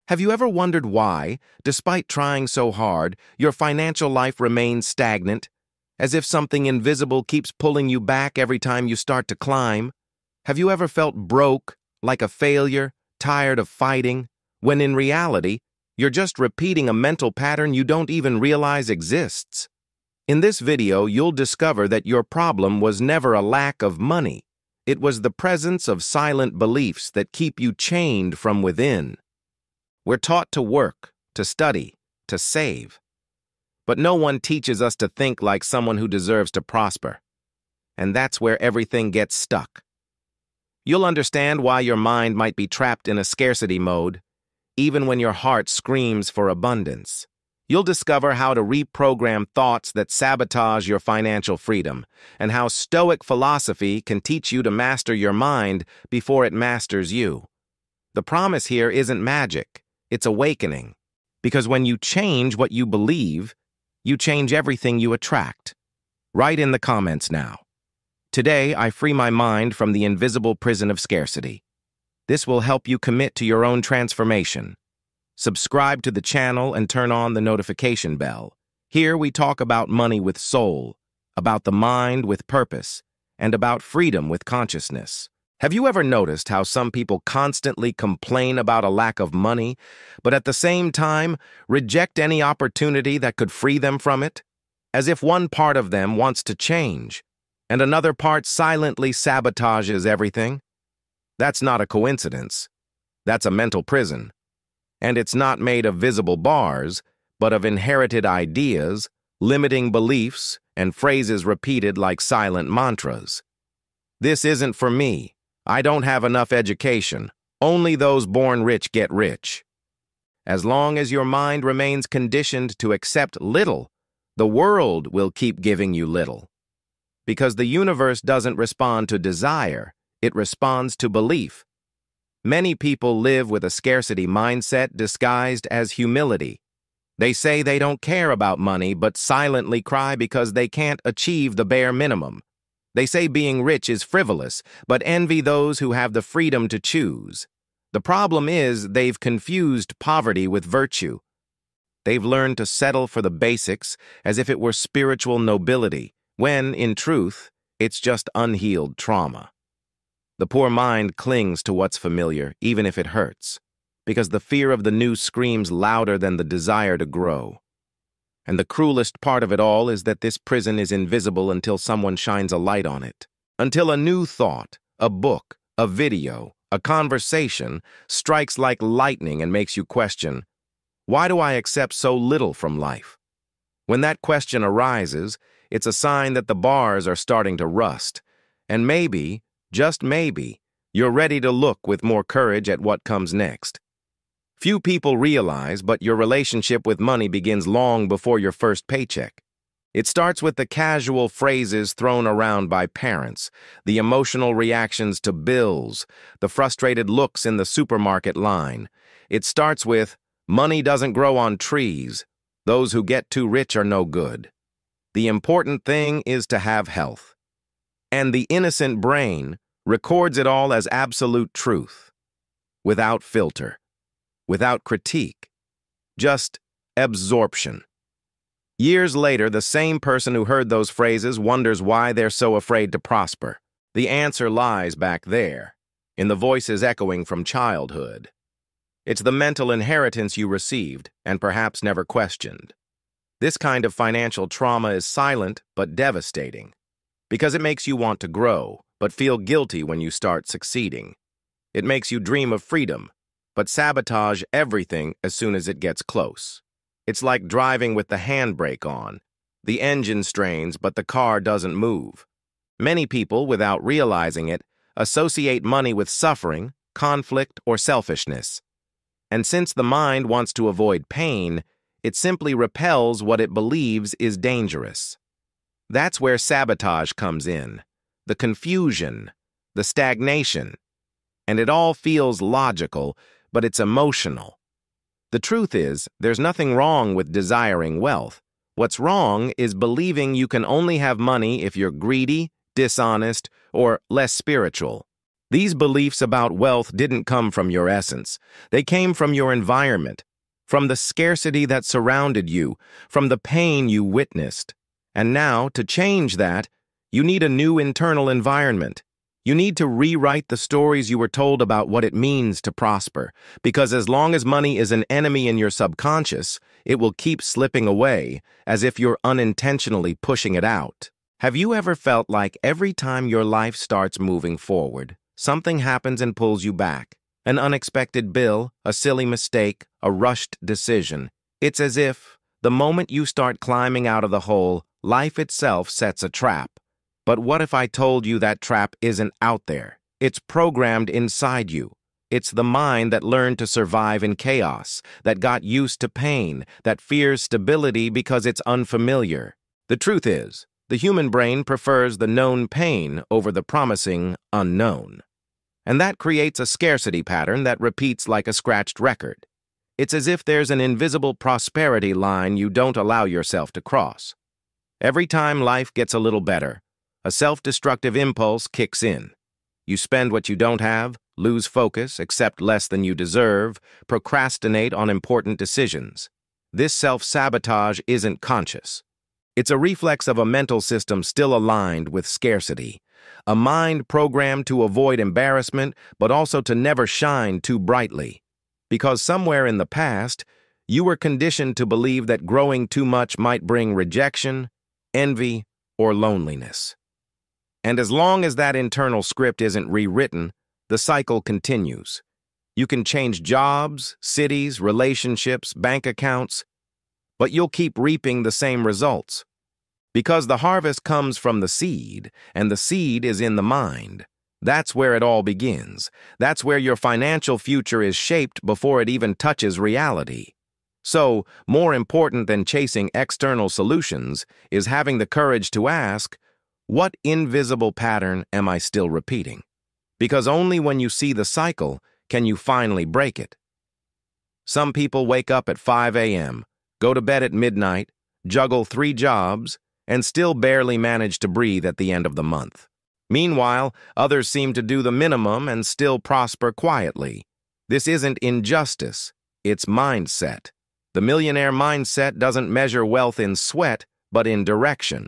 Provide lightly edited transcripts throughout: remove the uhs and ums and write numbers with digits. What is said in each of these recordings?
Have you ever wondered why, despite trying so hard, your financial life remains stagnant, as if something invisible keeps pulling you back every time you start to climb? Have you ever felt broke, like a failure, tired of fighting, when in reality, you're just repeating a mental pattern you don't even realize exists? In this video, you'll discover that your problem was never a lack of money. It was the presence of silent beliefs that keep you chained from within. We're taught to work, to study, to save. But no one teaches us to think like someone who deserves to prosper. And that's where everything gets stuck. You'll understand why your mind might be trapped in a scarcity mode, even when your heart screams for abundance. You'll discover how to reprogram thoughts that sabotage your financial freedom, and how Stoic philosophy can teach you to master your mind before it masters you. The promise here isn't magic. It's awakening, because when you change what you believe, you change everything you attract. Write in the comments now. Today, I free my mind from the invisible prison of scarcity. This will help you commit to your own transformation. Subscribe to the channel and turn on the notification bell. Here we talk about money with soul, about the mind with purpose, and about freedom with consciousness. Have you ever noticed how some people constantly complain about a lack of money, but at the same time reject any opportunity that could free them from it? As if one part of them wants to change, and another part silently sabotages everything? That's not a coincidence. That's a mental prison. And it's not made of visible bars, but of inherited ideas, limiting beliefs, and phrases repeated like silent mantras. This isn't for me. I don't have enough education. Only those born rich get rich. As long as your mind remains conditioned to accept little, the world will keep giving you little. Because the universe doesn't respond to desire, it responds to belief. Many people live with a scarcity mindset disguised as humility. They say they don't care about money, but silently cry because they can't achieve the bare minimum. They say being rich is frivolous, but envy those who have the freedom to choose. The problem is they've confused poverty with virtue. They've learned to settle for the basics as if it were spiritual nobility, when, in truth, it's just unhealed trauma. The poor mind clings to what's familiar, even if it hurts, because the fear of the new screams louder than the desire to grow. And the cruelest part of it all is that this prison is invisible until someone shines a light on it. Until a new thought, a book, a video, a conversation strikes like lightning and makes you question, why do I accept so little from life? When that question arises, it's a sign that the bars are starting to rust. And maybe, just maybe, you're ready to look with more courage at what comes next. Few people realize, but your relationship with money begins long before your first paycheck. It starts with the casual phrases thrown around by parents, the emotional reactions to bills, the frustrated looks in the supermarket line. It starts with, money doesn't grow on trees. Those who get too rich are no good. The important thing is to have health. And the innocent brain records it all as absolute truth, without filter. Without critique, just absorption. Years later, the same person who heard those phrases wonders why they're so afraid to prosper. The answer lies back there, in the voices echoing from childhood. It's the mental inheritance you received and perhaps never questioned. This kind of financial trauma is silent but devastating, because it makes you want to grow, but feel guilty when you start succeeding. It makes you dream of freedom, but sabotage everything as soon as it gets close. It's like driving with the handbrake on. The engine strains, but the car doesn't move. Many people, without realizing it, associate money with suffering, conflict, or selfishness. And since the mind wants to avoid pain, it simply repels what it believes is dangerous. That's where sabotage comes in, the confusion, the stagnation. And it all feels logical, but it's emotional. The truth is, there's nothing wrong with desiring wealth. What's wrong is believing you can only have money if you're greedy, dishonest, or less spiritual. These beliefs about wealth didn't come from your essence. They came from your environment, from the scarcity that surrounded you, from the pain you witnessed. And now, to change that, you need a new internal environment. You need to rewrite the stories you were told about what it means to prosper, because as long as money is an enemy in your subconscious, it will keep slipping away, as if you're unintentionally pushing it out. Have you ever felt like every time your life starts moving forward, something happens and pulls you back? An unexpected bill, a silly mistake, a rushed decision. It's as if, the moment you start climbing out of the hole, life itself sets a trap. But what if I told you that trap isn't out there? It's programmed inside you. It's the mind that learned to survive in chaos, that got used to pain, that fears stability because it's unfamiliar. The truth is, the human brain prefers the known pain over the promising unknown. And that creates a scarcity pattern that repeats like a scratched record. It's as if there's an invisible prosperity line you don't allow yourself to cross. Every time life gets a little better, a self-destructive impulse kicks in. You spend what you don't have, lose focus, accept less than you deserve, procrastinate on important decisions. This self-sabotage isn't conscious. It's a reflex of a mental system still aligned with scarcity, a mind programmed to avoid embarrassment but also to never shine too brightly. Because somewhere in the past, you were conditioned to believe that growing too much might bring rejection, envy, or loneliness. And as long as that internal script isn't rewritten, the cycle continues. You can change jobs, cities, relationships, bank accounts, but you'll keep reaping the same results. Because the harvest comes from the seed, and the seed is in the mind. That's where it all begins. That's where your financial future is shaped before it even touches reality. So, more important than chasing external solutions is having the courage to ask, what invisible pattern am I still repeating? Because only when you see the cycle can you finally break it. Some people wake up at 5 a.m., go to bed at midnight, juggle 3 jobs, and still barely manage to breathe at the end of the month. Meanwhile, others seem to do the minimum and still prosper quietly. This isn't injustice, it's mindset. The millionaire mindset doesn't measure wealth in sweat, but in direction.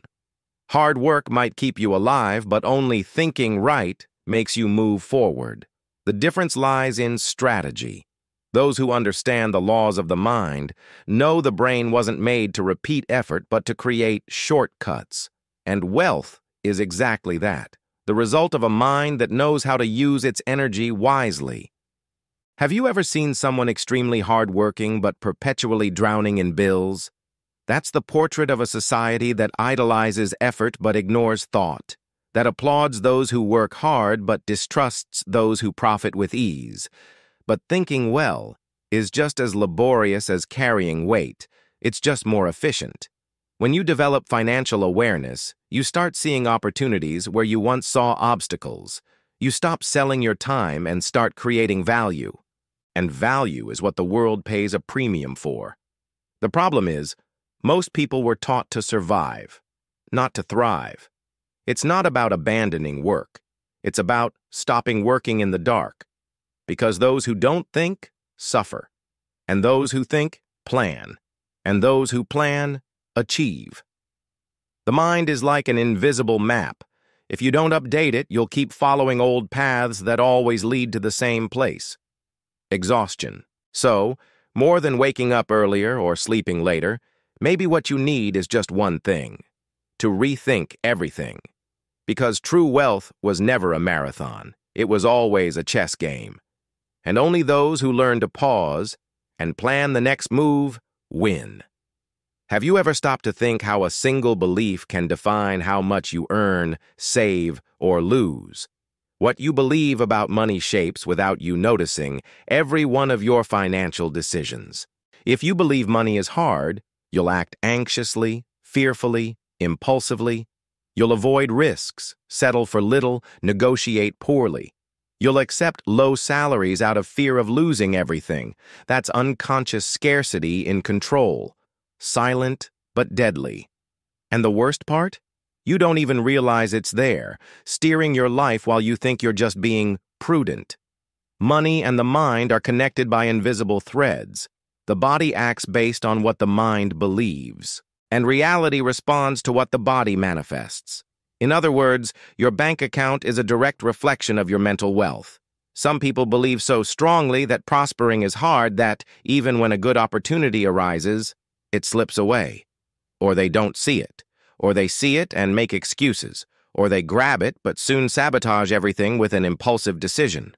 Hard work might keep you alive, but only thinking right makes you move forward. The difference lies in strategy. Those who understand the laws of the mind know the brain wasn't made to repeat effort, but to create shortcuts. And wealth is exactly that, the result of a mind that knows how to use its energy wisely. Have you ever seen someone extremely hardworking but perpetually drowning in bills? That's the portrait of a society that idolizes effort but ignores thought, that applauds those who work hard but distrusts those who profit with ease. But thinking well is just as laborious as carrying weight. It's just more efficient. When you develop financial awareness, you start seeing opportunities where you once saw obstacles. You stop selling your time and start creating value. And value is what the world pays a premium for. The problem is, most people were taught to survive, not to thrive. It's not about abandoning work. It's about stopping working in the dark. Because those who don't think, suffer. And those who think, plan. And those who plan, achieve. The mind is like an invisible map. If you don't update it, you'll keep following old paths that always lead to the same place. Exhaustion. So, more than waking up earlier or sleeping later, maybe what you need is just one thing: to rethink everything. Because true wealth was never a marathon. It was always a chess game. And only those who learn to pause and plan the next move win. Have you ever stopped to think how a single belief can define how much you earn, save, or lose? What you believe about money shapes, without you noticing, every one of your financial decisions. If you believe money is hard, you'll act anxiously, fearfully, impulsively. You'll avoid risks, settle for little, negotiate poorly. You'll accept low salaries out of fear of losing everything. That's unconscious scarcity in control. Silent but deadly. And the worst part? You don't even realize it's there, steering your life while you think you're just being prudent. Money and the mind are connected by invisible threads. The body acts based on what the mind believes, and reality responds to what the body manifests. In other words, your bank account is a direct reflection of your mental wealth. Some people believe so strongly that prospering is hard that, even when a good opportunity arises, it slips away. Or they don't see it. Or they see it and make excuses. Or they grab it but soon sabotage everything with an impulsive decision.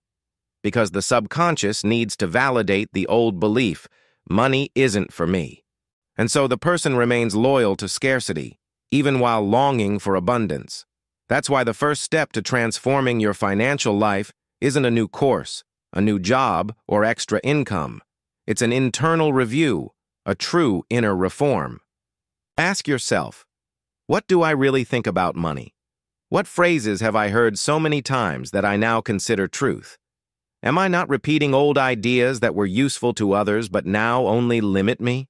Because the subconscious needs to validate the old belief, money isn't for me. And so the person remains loyal to scarcity, even while longing for abundance. That's why the first step to transforming your financial life isn't a new course, a new job, or extra income. It's an internal review, a true inner reform. Ask yourself, what do I really think about money? What phrases have I heard so many times that I now consider truth? Am I not repeating old ideas that were useful to others but now only limit me?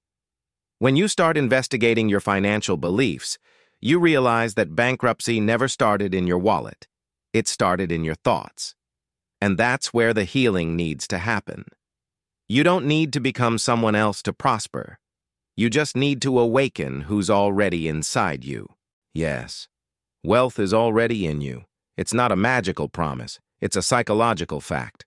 When you start investigating your financial beliefs, you realize that bankruptcy never started in your wallet. It started in your thoughts. And that's where the healing needs to happen. You don't need to become someone else to prosper. You just need to awaken who's already inside you. Yes, wealth is already in you. It's not a magical promise. It's a psychological fact.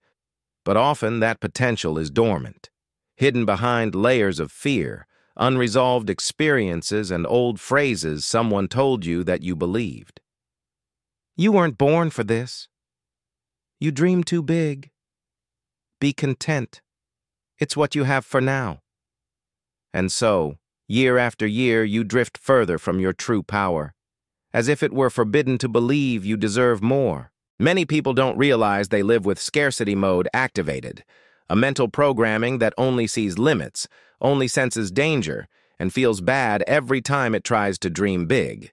But often that potential is dormant, hidden behind layers of fear, unresolved experiences, and old phrases someone told you that you believed. You weren't born for this. You dream too big. Be content. It's what you have for now. And so, year after year, you drift further from your true power, as if it were forbidden to believe you deserve more. Many people don't realize they live with scarcity mode activated, a mental programming that only sees limits, only senses danger, and feels bad every time it tries to dream big.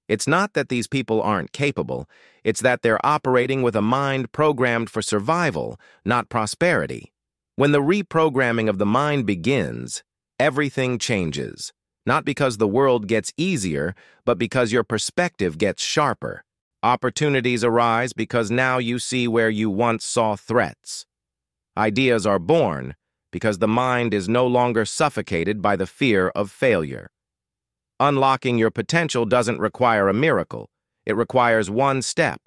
It's not that these people aren't capable, it's that they're operating with a mind programmed for survival, not prosperity. When the reprogramming of the mind begins, everything changes, not because the world gets easier, but because your perspective gets sharper. Opportunities arise because now you see where you once saw threats. Ideas are born because the mind is no longer suffocated by the fear of failure. Unlocking your potential doesn't require a miracle. It requires one step,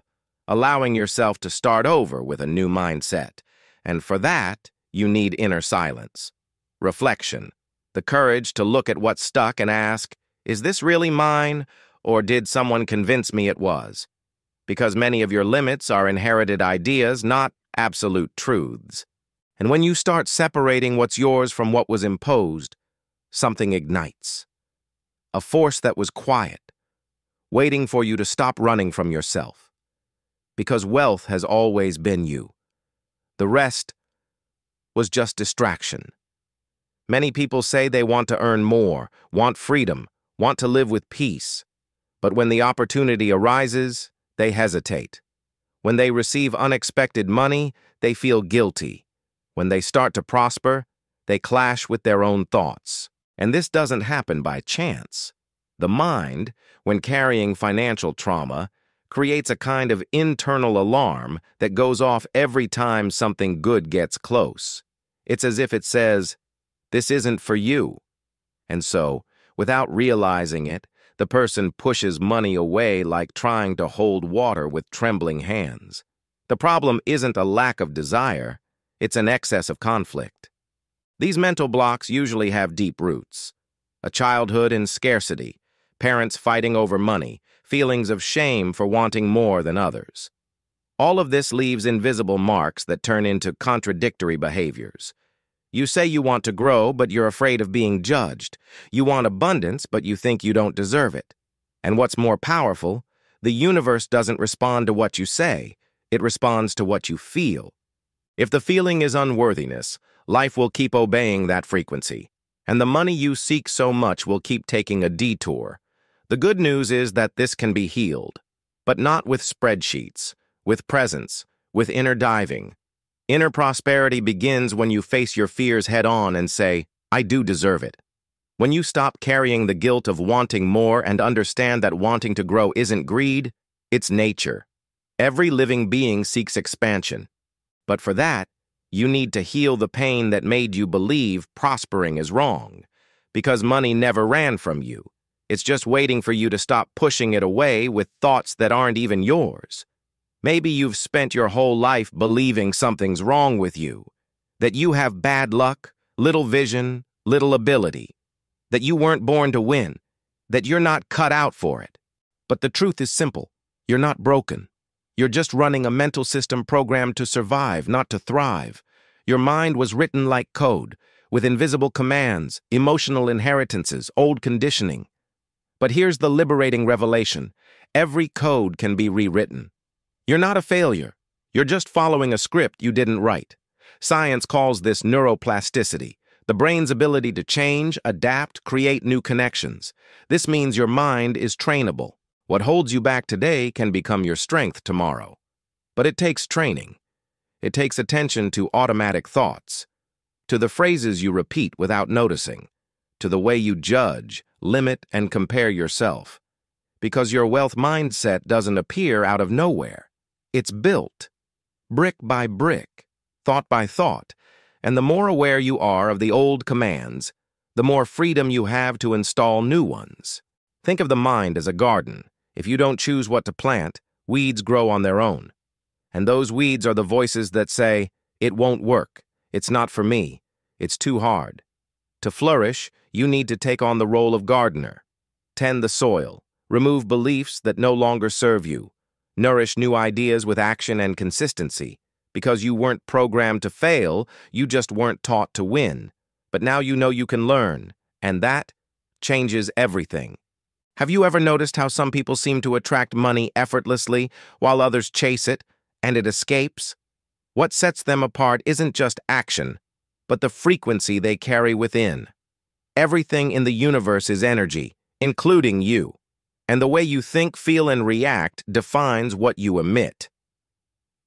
allowing yourself to start over with a new mindset. And for that, you need inner silence, reflection, the courage to look at what's stuck and ask, is this really mine, or did someone convince me it was? Because many of your limits are inherited ideas, not absolute truths. And when you start separating what's yours from what was imposed, something ignites. A force that was quiet, waiting for you to stop running from yourself. Because wealth has always been you. The rest was just distraction. Many people say they want to earn more, want freedom, want to live with peace. But when the opportunity arises, they hesitate. When they receive unexpected money, they feel guilty. When they start to prosper, they clash with their own thoughts. And this doesn't happen by chance. The mind, when carrying financial trauma, creates a kind of internal alarm that goes off every time something good gets close. It's as if it says, "This isn't for you." And so, without realizing it, the person pushes money away like trying to hold water with trembling hands. The problem isn't a lack of desire, it's an excess of conflict. These mental blocks usually have deep roots. A childhood in scarcity, parents fighting over money, feelings of shame for wanting more than others. All of this leaves invisible marks that turn into contradictory behaviors. You say you want to grow, but you're afraid of being judged. You want abundance, but you think you don't deserve it. And what's more powerful, the universe doesn't respond to what you say, it responds to what you feel. If the feeling is unworthiness, life will keep obeying that frequency, and the money you seek so much will keep taking a detour. The good news is that this can be healed, but not with spreadsheets, with presence, with inner diving. Inner prosperity begins when you face your fears head-on and say, "I do deserve it." When you stop carrying the guilt of wanting more and understand that wanting to grow isn't greed, it's nature. Every living being seeks expansion. But for that, you need to heal the pain that made you believe prospering is wrong. Because money never ran from you. It's just waiting for you to stop pushing it away with thoughts that aren't even yours. Maybe you've spent your whole life believing something's wrong with you, that you have bad luck, little vision, little ability, that you weren't born to win, that you're not cut out for it. But the truth is simple. You're not broken. You're just running a mental system programmed to survive, not to thrive. Your mind was written like code, with invisible commands, emotional inheritances, old conditioning. But here's the liberating revelation. Every code can be rewritten. You're not a failure. You're just following a script you didn't write. Science calls this neuroplasticity, the brain's ability to change, adapt, create new connections. This means your mind is trainable. What holds you back today can become your strength tomorrow. But it takes training. It takes attention to automatic thoughts, to the phrases you repeat without noticing, to the way you judge, limit, and compare yourself. Because your wealth mindset doesn't appear out of nowhere. It's built, brick by brick, thought by thought, and the more aware you are of the old commands, the more freedom you have to install new ones. Think of the mind as a garden. If you don't choose what to plant, weeds grow on their own. And those weeds are the voices that say, "It won't work, it's not for me, it's too hard." To flourish, you need to take on the role of gardener. Tend the soil, remove beliefs that no longer serve you, nourish new ideas with action and consistency. Because you weren't programmed to fail, you just weren't taught to win. But now you know you can learn, and that changes everything. Have you ever noticed how some people seem to attract money effortlessly while others chase it, and it escapes? What sets them apart isn't just action, but the frequency they carry within. Everything in the universe is energy, including you. And the way you think, feel, and react defines what you emit.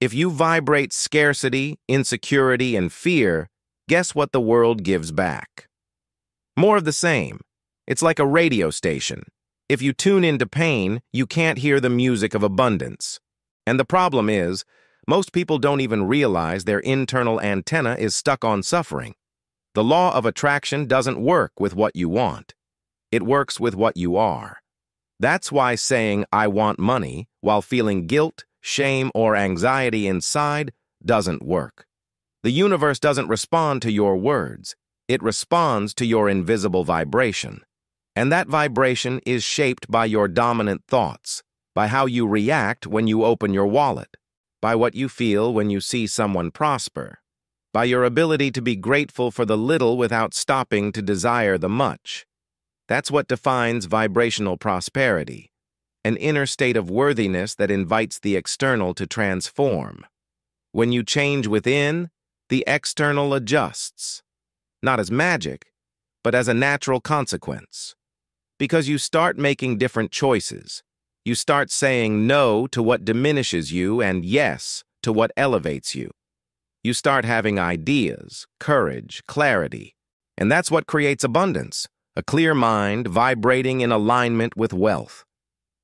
If you vibrate scarcity, insecurity, and fear, guess what the world gives back? More of the same. It's like a radio station. If you tune into pain, you can't hear the music of abundance. And the problem is, most people don't even realize their internal antenna is stuck on suffering. The law of attraction doesn't work with what you want. It works with what you are. That's why saying, "I want money," while feeling guilt, shame, or anxiety inside doesn't work. The universe doesn't respond to your words. It responds to your invisible vibration. And that vibration is shaped by your dominant thoughts, by how you react when you open your wallet, by what you feel when you see someone prosper, by your ability to be grateful for the little without stopping to desire the much. That's what defines vibrational prosperity, an inner state of worthiness that invites the external to transform. When you change within, the external adjusts, not as magic, but as a natural consequence. Because you start making different choices. You start saying no to what diminishes you and yes to what elevates you. You start having ideas, courage, clarity. And that's what creates abundance, a clear mind vibrating in alignment with wealth.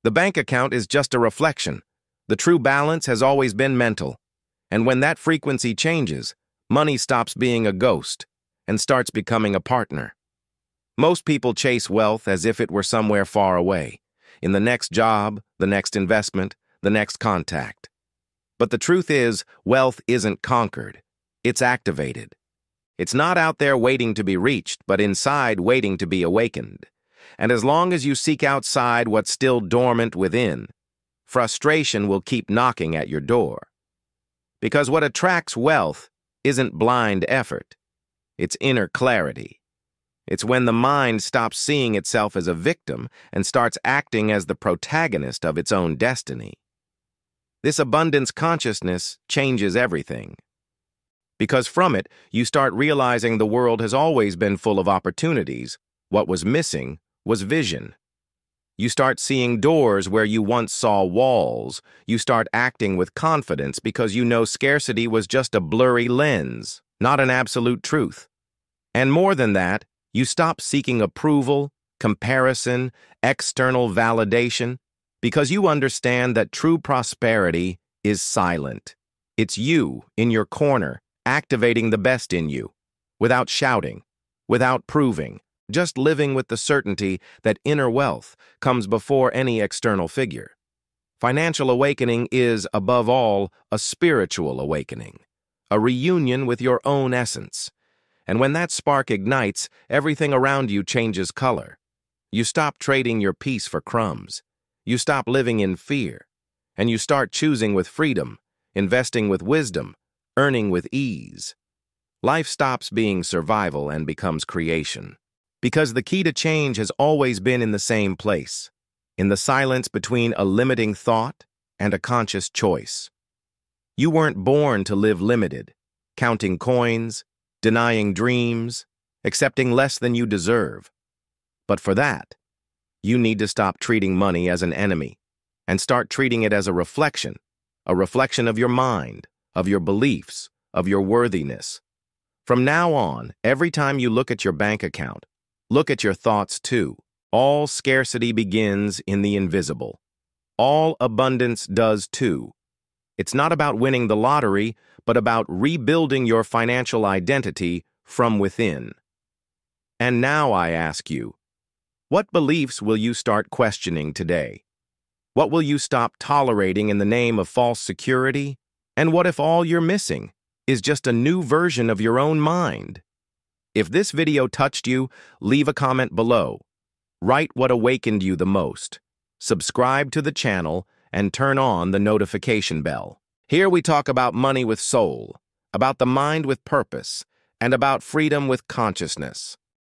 The bank account is just a reflection. The true balance has always been mental. And when that frequency changes, money stops being a ghost and starts becoming a partner. Most people chase wealth as if it were somewhere far away, in the next job, the next investment, the next contact. But the truth is, wealth isn't conquered. It's activated. It's not out there waiting to be reached, but inside waiting to be awakened. And as long as you seek outside what's still dormant within, frustration will keep knocking at your door. Because what attracts wealth isn't blind effort. It's inner clarity. It's when the mind stops seeing itself as a victim and starts acting as the protagonist of its own destiny. This abundance consciousness changes everything. Because from it, you start realizing the world has always been full of opportunities. What was missing was vision. You start seeing doors where you once saw walls. You start acting with confidence because you know scarcity was just a blurry lens, not an absolute truth. And more than that, you stop seeking approval, comparison, external validation, because you understand that true prosperity is silent. It's you, in your corner, activating the best in you, without shouting, without proving, just living with the certainty that inner wealth comes before any external figure. Financial awakening is, above all, a spiritual awakening, a reunion with your own essence. And when that spark ignites, everything around you changes color. You stop trading your peace for crumbs. You stop living in fear. And you start choosing with freedom, investing with wisdom, earning with ease. Life stops being survival and becomes creation. Because the key to change has always been in the same place, in the silence between a limiting thought and a conscious choice. You weren't born to live limited, counting coins, denying dreams, accepting less than you deserve. But for that, you need to stop treating money as an enemy and start treating it as a reflection of your mind, of your beliefs, of your worthiness. From now on, every time you look at your bank account, look at your thoughts too. All scarcity begins in the invisible. All abundance does too. It's not about winning the lottery, but about rebuilding your financial identity from within. And now I ask you, what beliefs will you start questioning today? What will you stop tolerating in the name of false security? And what if all you're missing is just a new version of your own mind? If this video touched you, leave a comment below. Write what awakened you the most. Subscribe to the channel and turn on the notification bell. Here we talk about money with soul, about the mind with purpose, and about freedom with consciousness.